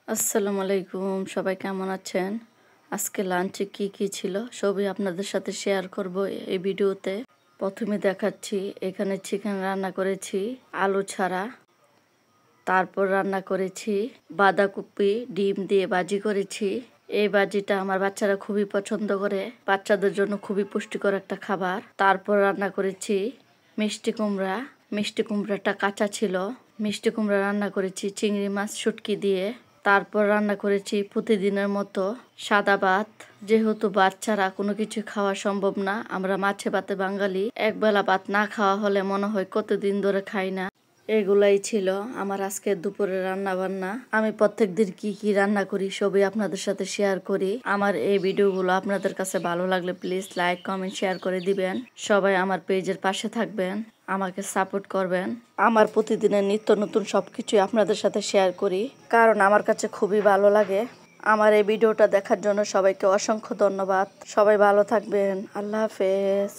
আসসালামু আলাইকুম, সবাই কেমন আছেন? আজকে লাঞ্চে কি ছিল সবই আপনাদের সাথে শেয়ার করব এই ভিডিওতে। প্রথমে দেখাচ্ছি এখানে চিকেন রান্না করেছি আলু ছাড়া। তারপর রান্না করেছি বাঁধাকপি ডিম দিয়ে ভাজি করেছি। এই ভাজিটা আমার বাচ্চারা খুবই পছন্দ করে, বাচ্চাদের জন্য খুবই পুষ্টিকর একটা খাবার। তারপর রান্না করেছি মিষ্টি কুমড়া। মিষ্টি কুমড়াটা কাঁচা ছিল। মিষ্টি কুমড়া রান্না করেছি চিংড়ি মাছ শুটকি দিয়ে। তারপর রান্না করেছি প্রতিদিনের মতো সাদা ভাত। যেহেতু বাচ্চারা কোনো কিছু খাওয়া সম্ভব না, আমরা মাছে ভাতে বাঙালি, একবেলা ভাত না খাওয়া হলে মনে হয় কতদিন ধরে খাই না। এগুলাই ছিল আমার আজকে দুপুরে রান্না বান্না। আমি প্রত্যেকদিন কি রান্না করি সবই আপনাদের সাথে শেয়ার করি। আমার এই ভিডিওগুলো আপনাদের কাছে ভালো লাগলে প্লিজ লাইক কমেন্ট শেয়ার করে দিবেন। সবাই আমার পেজের পাশে থাকবেন, আমাকে সাপোর্ট করবেন। আমার প্রতিদিনের নিত্য নতুন সবকিছুই আপনাদের সাথে শেয়ার করি, কারণ আমার কাছে খুবই ভালো লাগে। আমার এই ভিডিওটা দেখার জন্য সবাইকে অসংখ্য ধন্যবাদ। সবাই ভালো থাকবেন। আল্লাহ হাফেজ।